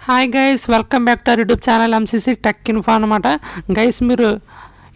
Hi guys, welcome back to our YouTube channel MCC tech info అనమాట. Guys, మీరు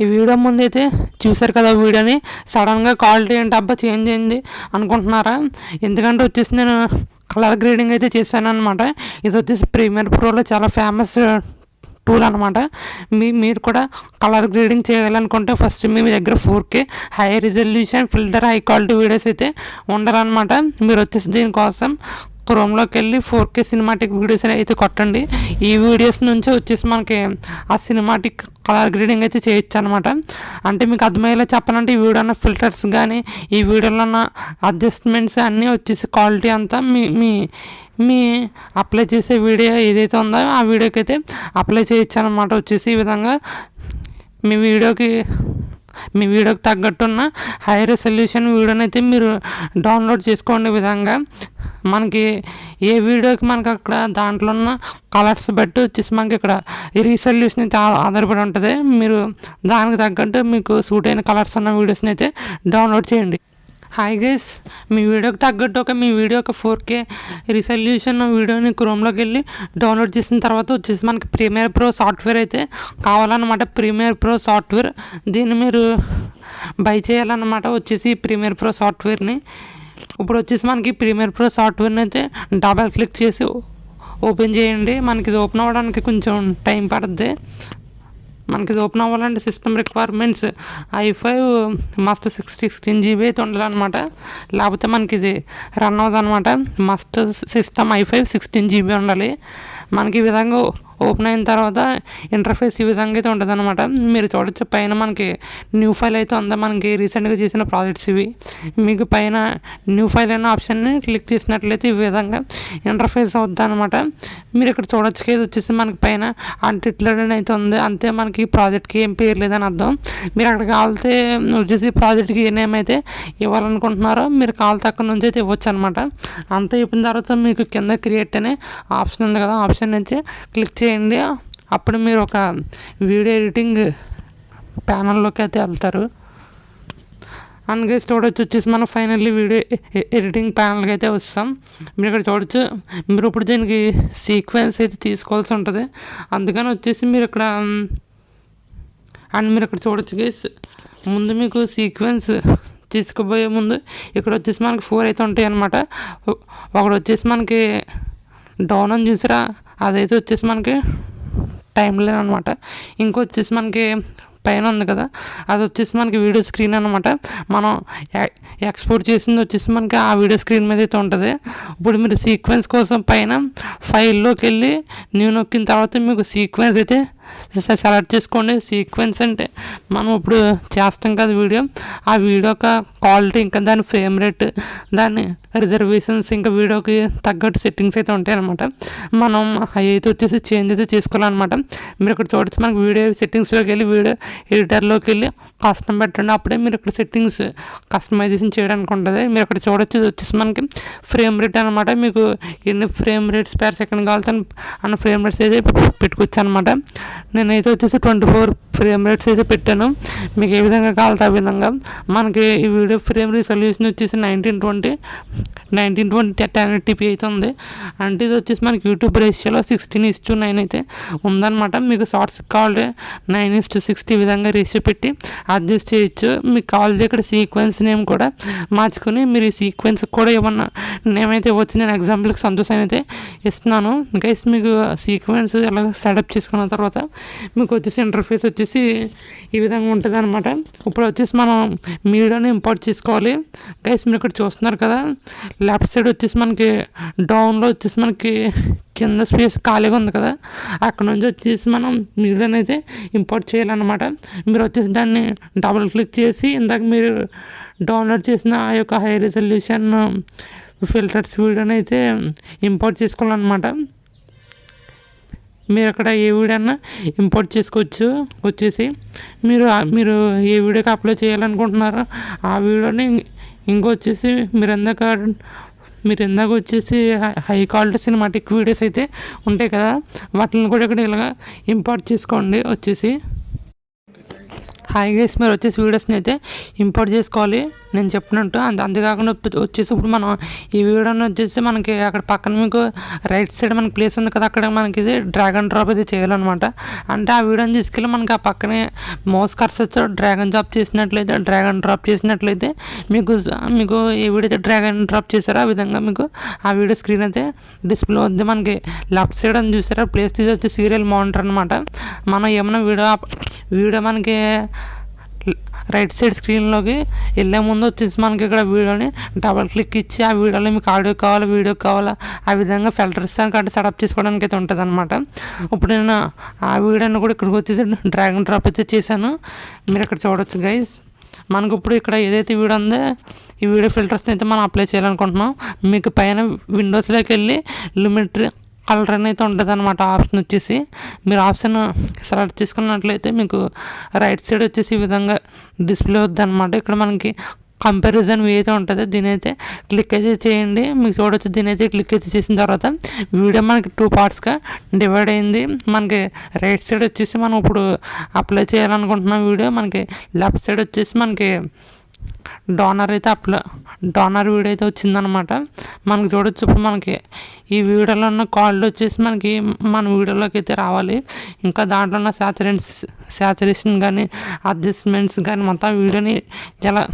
ఈ video ముందు అయితే చూసారు కదా, వీడియోని సడన్గా క్వాలిటీ ఏంటి అబ్బా చేంజ్ అయింది అనుకుంటున్నారా? ఎందుకంటే వచ్చేసి నేను కలర్ గ్రేడింగ్ అయితే చేశాను అనమాట. ఇది వచ్చేసి ప్రీమియర్ ప్రోలో చాలా ఫేమస్ టూల్ అనమాట. మీరు కూడా కలర్ గ్రేడింగ్ చేయాలనుకుంటే ఫస్ట్ మీ దగ్గర 4K high resolution filter high quality videos అయితే ఉండాలన్నమాట. మీరు వచ్చేసి దీనికోసం క్రోమ్లోకి వెళ్ళి 4K సినిమాటిక్ వీడియోస్ అయితే కొట్టండి. ఈ వీడియోస్ నుంచి వచ్చేసి మనకి ఆ సినిమాటిక్ కలర్ గ్రేడింగ్ అయితే చేయొచ్చు అనమాట. అంటే మీకు అర్థమయ్యేలా చెప్పాలంటే ఈ వీడియో ఉన్న ఫిల్టర్స్ కానీ ఈ వీడియోలో ఉన్న అడ్జస్ట్మెంట్స్ అన్నీ వచ్చేసి క్వాలిటీ అంతా మీ అప్లై చేసే వీడియో ఏదైతే ఉందో ఆ వీడియోకి అయితే అప్లై చేయొచ్చు అనమాట. వచ్చేసి ఈ విధంగా మీ వీడియోకి తగ్గట్టున్న హై రెజల్యూషన్ వీడియోని అయితే మీరు డౌన్లోడ్ చేసుకోండి. విధంగా మనకి ఏ వీడియోకి మనకి అక్కడ దాంట్లో ఉన్న కలర్స్ బట్టి వచ్చేసి మనకి ఇక్కడ ఈ రీసొల్యూషన్ అయితే ఆధారపడి ఉంటుంది. మీరు దానికి తగ్గట్టు మీకు సూట్ అయిన కలర్స్ ఉన్న వీడియోస్ని అయితే డౌన్లోడ్ చేయండి. హాయ్ గైస్, మీ వీడియోకి తగ్గట్టు మీ వీడియో 4K రిజల్యూషన్ వీడియోని క్రోమ్లోకి వెళ్ళి డౌన్లోడ్ చేసిన తర్వాత వచ్చేసి మనకి ప్రీమియర్ ప్రో సాఫ్ట్వేర్ అయితే కావాలన్నమాట. ప్రీమియర్ ప్రో సాఫ్ట్వేర్ దీన్ని మీరు బై చేయాలన్నమాట. వచ్చేసి ప్రీమియర్ ప్రో సాఫ్ట్వేర్ని ఇప్పుడు వచ్చేసి మనకి ప్రీమియర్ ప్రో సాఫ్ట్వేర్ని అయితే డబల్ క్లిక్ చేసి ఓపెన్ చేయండి. మనకి ఇది ఓపెన్ అవ్వడానికి కొంచెం టైం పడుతుంది. మనకి ఇది ఓపెన్ అవ్వాలంటే system requirements i5 must 16 GB అయితే ఉండాలన్నమాట. లేకపోతే మనకి ఇది రన్ అవ్వదు అనమాట. మస్ట్ సిస్టమ్ i5 16 GB ఉండాలి. మనకి ఈ విధంగా ఓపెన్ అయిన తర్వాత ఇంటర్ఫేస్ ఈ విధంగా అయితే ఉంటుంది అనమాట. మీరు చూడొచ్చు పైన మనకి న్యూ ఫైల్ అయితే ఉందా, మనకి రీసెంట్గా చేసిన ప్రాజెక్ట్స్ ఇవి. మీకు పైన న్యూ ఫైల్ అనే ఆప్షన్ని క్లిక్ చేసినట్లయితే ఈ విధంగా ఇంటర్ఫేస్ అవుద్ది అనమాట. మీరు ఇక్కడ చూడొచ్చు ఇది వచ్చేసి మనకి పైన అన్టిట్లెడ్ అని అయితే ఉంది. అంతే, మనకి ప్రాజెక్ట్కి ఏం పేరు లేదని అర్థం. మీరు అక్కడ కావాలితే వచ్చేసి ప్రాజెక్ట్కి ఏ నేమ్ అయితే ఇవ్వాలనుకుంటున్నారో మీరు కావాలితే అక్కడ నుంచి అయితే ఇవ్వచ్చు అనమాట. అంతా అయిపోయిన తర్వాత మీకు కింద క్రియేట్ అనే ఆప్షన్ ఉంది కదా, ఆప్షన్ నుంచి క్లిక్ చేయండి. అప్పుడు మీరు ఒక వీడియో ఎడిటింగ్ ప్యానల్లోకి అయితే వెళ్తారు. అండ్ గైస్ చూడొచ్చు వచ్చేసి మనం ఫైనల్లీ వీడియో ఎడిటింగ్ ప్యానల్కి అయితే వస్తాం. మీరు ఇక్కడ చూడొచ్చు, మీరు ఇప్పుడు దీనికి సీక్వెన్స్ అయితే తీసుకోవాల్సి ఉంటుంది. అందుకని వచ్చేసి మీరు ఇక్కడ చూడొచ్చు గైస్, ముందు మీకు సీక్వెన్స్ తీసుకుపోయే ముందు ఇక్కడ వచ్చేసి మనకి 4 అయితే ఉంటాయి అన్నమాట. ఒకటి వచ్చేసి మనకి డౌన్ అని చూసారా, అదైతే వచ్చేసి మనకి టైం లైన్ అనమాట. ఇంకొచ్చేసి మనకి పైన ఉంది కదా, అది వచ్చేసి మనకి వీడియో స్క్రీన్ అనమాట. మనం ఎక్స్పోర్ట్ చేసింది వచ్చేసి మనకి ఆ వీడియో స్క్రీన్ మీద అయితే ఉంటుంది. ఇప్పుడు మీరు సీక్వెన్స్ కోసం పైన ఫైల్లోకి వెళ్ళి న్యూ నొక్కిన తర్వాత మీకు సీక్వెన్స్ అయితే సెలెక్ట్ చేసుకోండి. సీక్వెన్స్ అంటే మనం ఇప్పుడు చేస్తాం కదా వీడియో, ఆ వీడియో యొక్క క్వాలిటీ, ఇంకా దాని ఫ్రేమ్ రేట్, దాని రిజర్వేషన్స్, ఇంకా వీడియోకి తగ్గట్టు సెట్టింగ్స్ అయితే ఉంటాయి అనమాట. మనం అవి అయితే వచ్చేసి చేంజ్ అయితే చేసుకోవాలన్నమాట. మీరు ఇక్కడ చూడొచ్చు మనకి వీడియో సెట్టింగ్స్లోకి వెళ్ళి వీడియో ఎడిటర్లోకి వెళ్ళి కస్టమ్ పెట్టండి. అప్పుడే మీరు ఇక్కడ సెట్టింగ్స్ కస్టమైజేషన్ చేయడానికి ఉంటుంది. మీరు ఇక్కడ చూడొచ్చు ఇది వచ్చేసి మనకి ఫ్రేమ్ రేట్ అనమాట. మీకు ఎన్ని ఫ్రేమ్ రేట్స్ పర్ సెకండ్ కావాలంటే అన్న ఫ్రేమ్ రేట్స్ అయితే పెట్టుకోవచ్చు అనమాట. నేనైతే వచ్చేసి 24 ఫ్రేమ్ రేట్స్ అయితే పెట్టాను. మీకు ఏ విధంగా కావాలంటే ఆ విధంగా. మనకి ఈ వీడియో ఫ్రేమ్ రిజల్యూషన్ వచ్చేసి 1920 1080p అయితే ఉంది. అంటే ఇది వచ్చేసి మనకి యూట్యూబ్ రేషియోలో 16:9 అయితే ఉందన్నమాట. మీకు షార్ట్స్ కావాలంటే 9:60 విధంగా రేషియో పెట్టి అడ్జస్ట్ చేయొచ్చు. మీకు కావాలంటే ఇక్కడ సీక్వెన్స్ నేమ్ కూడా మార్చుకొని మీరు ఈ సీక్వెన్స్ కూడా ఏమన్నా నేమ్ అయితే వచ్చి నేను ఎగ్జాంపుల్కి సంతోష్ అయితే ఇస్తున్నాను. గైస్, మీకు సీక్వెన్స్ ఎలా సెటప్ చేసుకున్న తర్వాత మీకు వచ్చేసి ఇంటర్ఫేస్ వచ్చేసి ఈ విధంగా ఉంటుంది అనమాట. ఇప్పుడు వచ్చేసి మనం వీడియోని ఇంపోర్ట్ చేసుకోవాలి. గైస్, మీరు ఇక్కడ చూస్తున్నారు కదా, లెఫ్ట్ సైడ్ వచ్చేసి మనకి డౌన్లో వచ్చేసి మనకి కింద స్పేస్ ఖాళీగా ఉంది కదా, అక్కడ నుంచి వచ్చేసి మనం వీడియోని అయితే ఇంపోర్ట్ చేయాలన్నమాట. మీరు వచ్చేసి దాన్ని డబుల్ క్లిక్ చేసి ఇందాక మీరు డౌన్లోడ్ చేసిన ఆ యొక్క హై రిజల్యూషన్ ఫిల్టర్స్ వీడియోని అయితే ఇంపోర్ట్ చేసుకోవాలన్నమాట. మీరు అక్కడ ఏ వీడియో అన్నా ఇంపోర్ట్ చేసుకోవచ్చు. వచ్చేసి మీరు ఏ వీడియోకి అప్లోడ్ చేయాలనుకుంటున్నారో ఆ వీడియోని ఇంకొచ్చేసి మీరు ఇందాక వచ్చేసి హై క్వాలిటీ సినిమాటిక్ వీడియోస్ అయితే ఉంటాయి కదా, వాటిని కూడా ఇక్కడ ఇలాగా ఇంపోర్ట్ చేసుకోండి. వచ్చేసి హాయ్ గైస్, మీరు వచ్చేసి వీడియోస్ని అయితే ఇంపోర్ట్ చేసుకోవాలి. నేను చెప్పినట్టు. అంతేకాకుండా వచ్చేసి ఇప్పుడు మనం ఈ వీడియోని వచ్చేసి మనకి అక్కడ పక్కన మీకు రైట్ సైడ్ మనకి ప్లేస్ ఉంది కదా, అక్కడ మనకి ఇది డ్రాగ్ అండ్ డ్రాప్ అయితే చేయాలన్నమాట. అంటే ఆ వీడియోని తీసుకెళ్ళి మనకి ఆ పక్కనే మౌస్ కర్సర్తో డ్రాగ్ అండ్ డ్రాప్ చేసినట్లయితే మీకు ఏ వీడియో అయితే డ్రాగ్ అండ్ డ్రాప్ చేశారో ఆ విధంగా మీకు ఆ వీడియో స్క్రీన్ అయితే డిస్ప్లే అవుద్ది. మనకి లెఫ్ట్ సైడ్ అని చూసారా ప్లేస్ తీసి వచ్చి సీరియల్ మానిటర్ అనమాట. మనం ఏమైనా వీడియో మనకి రైట్ సైడ్ స్క్రీన్లోకి వెళ్ళే ముందు వచ్చేసి మనకి ఇక్కడ వీడియోని డబల్ క్లిక్ ఇచ్చి ఆ వీడియోలో మీకు ఆడియో కావాలా వీడియో కావాలా ఆ విధంగా ఫిల్టర్స్ అంటే సెటప్ చేసుకోవడానికి అయితే ఉంటుంది అనమాట. ఇప్పుడు నేను ఆ వీడియోని కూడా ఇక్కడికి వచ్చేసి డ్రాగ్ అండ్ డ్రాప్ అయితే చేశాను. మీరు ఇక్కడ చూడొచ్చు గైస్. మనకు ఇప్పుడు ఇక్కడ ఏదైతే వీడియో ఉందో ఈ వీడియో ఫిల్టర్స్ని అయితే మనం అప్లై చేయాలనుకుంటున్నాం. మీకు పైన విండోస్లోకి వెళ్ళి లిమిటరీ కలర్ అనేది ఉంటుంది అనమాట. ఆప్షన్ వచ్చేసి మీరు ఆప్షన్ సెలెక్ట్ చేసుకున్నట్లయితే మీకు రైట్ సైడ్ వచ్చేసి ఈ విధంగా డిస్ప్లే అవుద్ది అనమాట. ఇక్కడ మనకి కంపారిజన్ అయితే ఉంటుంది, దీని అయితే క్లిక్ అయితే చేయండి. మీకు చూడవచ్చు, దీని అయితే క్లిక్ అయితే చేసిన తర్వాత వీడియో మనకి 2 పార్ట్స్గా డివైడ్ అయింది. మనకి రైట్ సైడ్ వచ్చేసి మనం ఇప్పుడు అప్లై చేయాలనుకుంటున్నాం వీడియో. మనకి లెఫ్ట్ సైడ్ వచ్చేసి మనకి డోనర్ వీడియో అయితే వచ్చిందనమాట. మనకి చూడొచ్చు ఇప్పుడు మనకి ఈ వీడియోలో ఉన్న కాల్ వచ్చేసి మనకి మన వీడియోలోకి అయితే రావాలి. ఇంకా దాంట్లో ఉన్న శాచురేషన్ కానీ అడ్జస్ట్మెంట్స్ కానీ మొత్తం వీడియోని ఎలా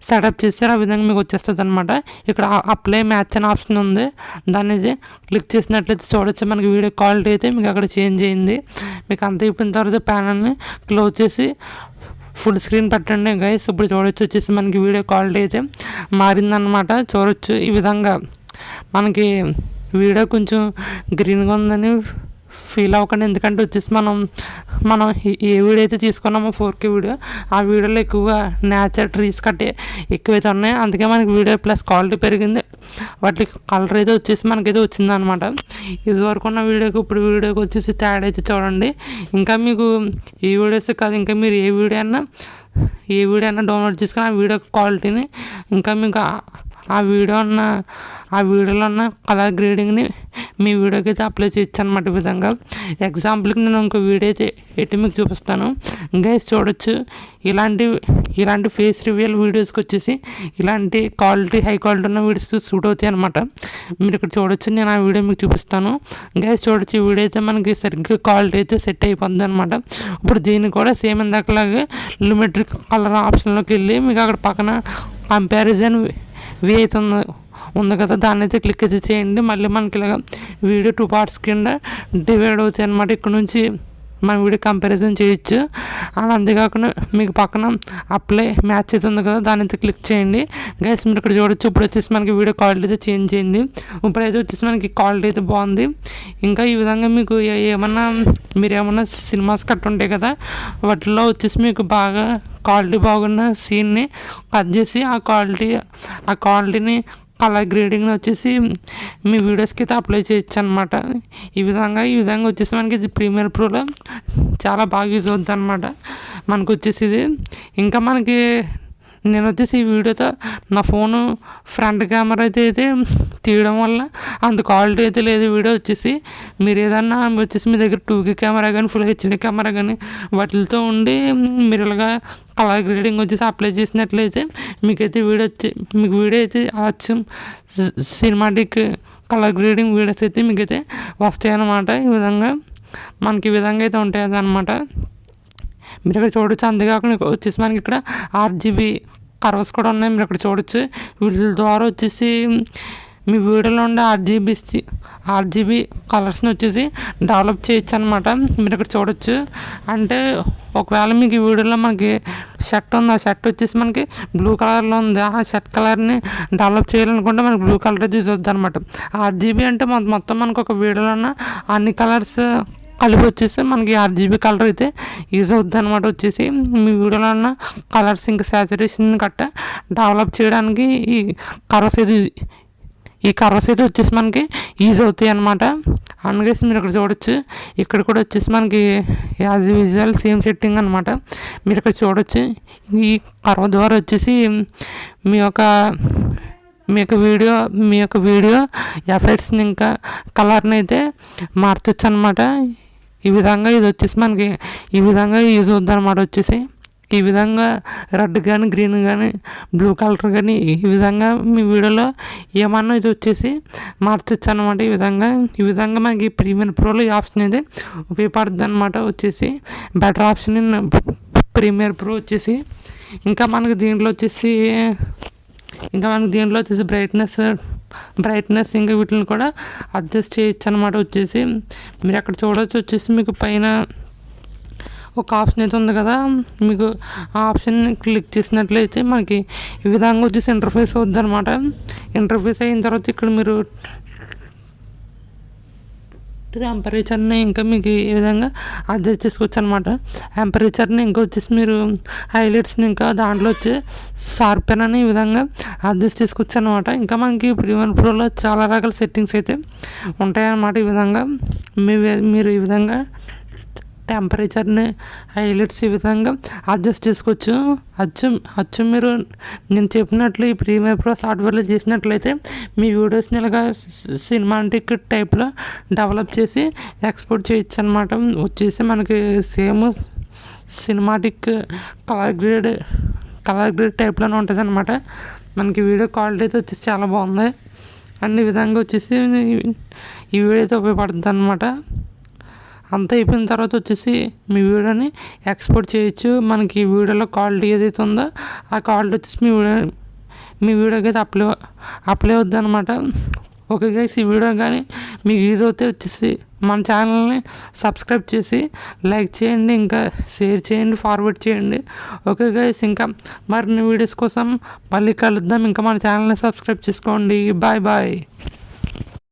సెటప్ చేస్తారో ఆ విధంగా మీకు వచ్చేస్తుంది అనమాట. ఇక్కడ అప్లై మ్యాచ్ అనే ఆప్షన్ ఉంది, దాన్ని క్లిక్ చేసినట్లయితే చూడొచ్చు మనకి వీడియో క్వాలిటీ అయితే మీకు అక్కడ చేంజ్ అయింది. మీకు అంత అయిపోయిన తర్వాత ప్యానల్ని క్లోజ్ చేసి ఫుల్ స్క్రీన్ పెట్టండి గైస్. ఇప్పుడు చూడొచ్చు వచ్చేసి మనకి వీడియో క్వాలిటీ అయితే మారిందనమాట. చూడొచ్చు ఈ విధంగా మనకి వీడియో కొంచెం గ్రీన్గా ఉందని ఫీల్ అవ్వకండి, ఎందుకంటే వచ్చేసి మనం ఏ వీడియో అయితే తీసుకున్నామో 4K వీడియో ఆ వీడియోలో ఎక్కువగా నేచర్ ట్రీస్ కట్టే ఎక్కువైతే ఉన్నాయి, అందుకే మనకి వీడియో ప్లస్ క్వాలిటీ పెరిగింది. వాటి కలర్ అయితే వచ్చేసి మనకైతే వచ్చిందనమాట. ఇదివరకు ఉన్న వీడియోకి ఇప్పుడు వీడియోకి వచ్చేసి తేడా అయితే చూడండి. ఇంకా మీకు ఈ వీడియోస్ కాదు, ఇంకా మీరు ఏ వీడియో అయినా డౌన్లోడ్ చేసుకుని ఆ వీడియో క్వాలిటీని ఇంకా మీకు ఆ వీడియోలో ఉన్న కలర్ గ్రేడింగ్ని మీ వీడియోకి అయితే అప్లై చేయొచ్చు అనమాట. ఈ విధంగా ఎగ్జాంపుల్కి నేను ఇంకో వీడియో అయితే ఎట్టి మీకు చూపిస్తాను గైస్. చూడొచ్చు ఇలాంటి ఫేస్ రివ్యూల్ వీడియోస్కి వచ్చేసి ఇలాంటి హై క్వాలిటీ ఉన్న వీడియోస్ సూట్ అవుతాయి అనమాట. మీరు ఇక్కడ చూడొచ్చు, నేను ఆ వీడియో మీకు చూపిస్తాను గైస్. చూడొచ్చు ఈ వీడియో అయితే మనకి సరిగ్గా క్వాలిటీ అయితే సెట్ అయిపోద్ది అనమాట. ఇప్పుడు దీన్ని కూడా సేమ్ ఇందాకలాగే లిమిటరీ కలర్ ఆప్షన్లోకి వెళ్ళి మీకు అక్కడ పక్కన కంపారిజన్ అయితే ఉంది కదా, దాన్ని అయితే క్లిక్ అయితే చేయండి. మళ్ళీ మనకి ఇలాగ వీడియో 2 పార్ట్స్ కింద డివైడ్ అవుతాయి అనమాట. ఇక్కడ నుంచి మన వీడియో కంపారిజన్ చేయొచ్చు. అండ్ అంతేకాకుండా మీకు పక్కన అప్లై మ్యాచ్ అయితే ఉంది కదా, దాని అయితే క్లిక్ చేయండి గైస్. మీరు ఇక్కడ చూడొచ్చు ఇప్పుడు వచ్చేసి మనకి వీడియో క్వాలిటీ అయితే చేంజ్ అయింది. ఇప్పుడైతే వచ్చేసి మనకి క్వాలిటీ అయితే బాగుంది. ఇంకా ఈ విధంగా మీకు మీరు ఏమన్నా సినిమాస్ కట్ ఉంటాయి కదా, వాటిల్లో వచ్చేసి మీకు బాగా క్వాలిటీ బాగున్న సీన్ని కట్ చేసి ఆ క్వాలిటీని కలర్ గ్రేడింగ్ని వచ్చేసి మీ వీడియోస్కి అయితే అప్లై చేయొచ్చు అనమాట. ఈ విధంగా వచ్చేసి మనకి ఇది ప్రీమియర్ ప్రోలో చాలా బాగా యూజ్ అవుతుంది అనమాట మనకు వచ్చేసి ఇది. ఇంకా మనకి నేను వచ్చేసి ఈ వీడియోతో నా ఫోను ఫ్రంట్ కెమెరా అయితే తీయడం వల్ల అంత క్వాలిటీ అయితే లేదు వీడియో వచ్చేసి. మీరు ఏదన్నా వచ్చేసి మీ దగ్గర 2K కెమెరా కానీ ఫుల్ HD కెమెరా కానీ వాటితో ఉండి మీరు ఇలాగా కలర్ గ్రేడింగ్ వచ్చేసి అప్లై చేసినట్లయితే మీకు వీడియో అయితే అచ్చం సినిమాటిక్ కలర్ గ్రేడింగ్ వీడియోస్ అయితే మీకైతే వస్తాయి అన్నమాట. ఈ విధంగా అయితే ఉంటాయి అన్నమాట. మీరు ఇక్కడ చూడొచ్చు. అంతేకాకుండా వచ్చేసి మనకి ఇక్కడ RGB కర్వ్స్ కూడా ఉన్నాయి, మీరు ఇక్కడ చూడొచ్చు. వీటి ద్వారా వచ్చేసి మీ వీడియోలో ఉండే RGB కలర్స్ని వచ్చేసి డెవలప్ చేయొచ్చు అనమాట. మీరు ఇక్కడ చూడొచ్చు. అంటే ఒకవేళ మీకు ఈ వీడియోలో మనకి షర్ట్ ఉంది, ఆ షర్ట్ వచ్చేసి మనకి బ్లూ కలర్లో ఉంది, ఆ షర్ట్ కలర్ని డెవలప్ చేయాలనుకుంటే మనకి బ్లూ కలర్ యూజ్ అవుతుంది అనమాట. RGB అంటే మొత్తం మనకు ఒక వీడియోలో ఉన్న అన్ని కలర్స్ కలిపి వచ్చేసి మనకి RGB కలర్ అయితే యూజ్ అవుద్ది అనమాట. వచ్చేసి మీ వీడియోలో ఉన్న కలర్స్ ఇంకా సాచురేషన్ గట్ట డెవలప్ చేయడానికి ఈ కలర్స్ అయితే వచ్చేసి మనకి యూజ్ అవుతాయి అనమాట. అందుకేసి మీరు ఇక్కడ చూడొచ్చు. ఇక్కడ కూడా వచ్చేసి మనకి యాజ్ యూజువల్ సేమ్ సెట్టింగ్ అనమాట. మీరు ఇక్కడ చూడొచ్చు. ఈ కర్వ్ ద్వారా వచ్చేసి మీ యొక్క వీడియో ఎఫెక్ట్స్ని ఇంకా కలర్ని అయితే మార్చొచ్చు అనమాట. ఈ విధంగా ఇది వచ్చేసి మనకి ఈ విధంగా యూజ్ అవుద్ది అనమాట. వచ్చేసి ఈ విధంగా రెడ్ కానీ గ్రీన్ కానీ బ్లూ కలర్ కానీ ఈ విధంగా మీ వీడియోలో ఏమన్నా ఇది వచ్చేసి మార్చొచ్చు అనమాట. ఈ విధంగా మనకి ప్రీమియర్ ప్రోలో ఈ ఆప్షన్ అయితే ఉపయోగపడుతుంది అనమాట. వచ్చేసి better option in Premiere Pro వచ్చేసి. ఇంకా మనకి దీంట్లో వచ్చేసి బ్రైట్నెస్ ఇంకా వీటిని కూడా అడ్జస్ట్ చేయొచ్చు అనమాట. వచ్చేసి మీరు అక్కడ చూడవచ్చు. వచ్చేసి మీకు పైన ఒక ఆప్షన్ అయితే ఉంది కదా, మీకు ఆ ఆప్షన్ క్లిక్ చేసినట్లయితే మనకి ఈ విధంగా వచ్చేసి ఇంటర్ఫేస్ అవుద్ది అనమాట. ఇంటర్ఫేస్ అయిన తర్వాత ఇక్కడ మీరు టెంపరేచర్ని ఇంకా మీకు ఈ విధంగా అడ్జస్ట్ చేసుకోవచ్చు అనమాట. టెంపరేచర్ని ఇంకా వచ్చేసి మీరు హైలైట్స్ని ఇంకా దాంట్లో వచ్చి షార్పెన్ అని ఈ విధంగా అడ్జస్ట్ చేసుకోవచ్చు అనమాట. ఇంకా మనకి ప్రీమియర్ ప్రోలో చాలా రకాల సెట్టింగ్స్ అయితే ఉంటాయన్నమాట. ఈ విధంగా మీరు ఈ విధంగా టెంపరేచర్ని హైలైట్స్ ఈ విధంగా అడ్జస్ట్ చేసుకోవచ్చు. అచ్చం మీరు నేను చెప్పినట్లు ఈ ప్రీమియర్ ప్రో సాఫ్ట్వేర్లో చేసినట్లయితే మీ వీడియోస్ని ఇలాగా సినిమాటిక్ టైప్లో డెవలప్ చేసి ఎక్స్పోర్ట్ చేయొచ్చు అనమాట. వచ్చేసి మనకి సేమ్ సినిమాటిక్ కలర్ గ్రేడ్ టైప్లోనే ఉంటుంది అనమాట. మనకి వీడియో క్వాలిటీ అయితే వచ్చేసి చాలా బాగుంది. అన్ని విధంగా వచ్చేసి ఈ వీడియో అయితే ఉపయోగపడుతుంది అనమాట. అంతా అయిపోయిన తర్వాత వచ్చేసి మీ వీడియోని ఎక్స్పోర్ట్ చేయొచ్చు. మనకి ఈ వీడియోలో క్వాలిటీ ఏదైతే ఉందో ఆ క్వాలిటీ వచ్చేసి మీ వీడియోకి అయితే అప్లై అవుద్ది అనమాట. ఓకే గైస్, ఈ వీడియో కానీ మీకు యూజ్ అవుతే వచ్చేసి మన ఛానల్ని సబ్స్క్రైబ్ చేసి లైక్ చేయండి, ఇంకా షేర్ చేయండి, ఫార్వర్డ్ చేయండి. ఓకే గైస్, ఇంకా మరిన్ని వీడియోస్ కోసం మళ్ళీ కలుద్దాం. ఇంకా మన ఛానల్ని సబ్స్క్రైబ్ చేసుకోండి. Bye bye.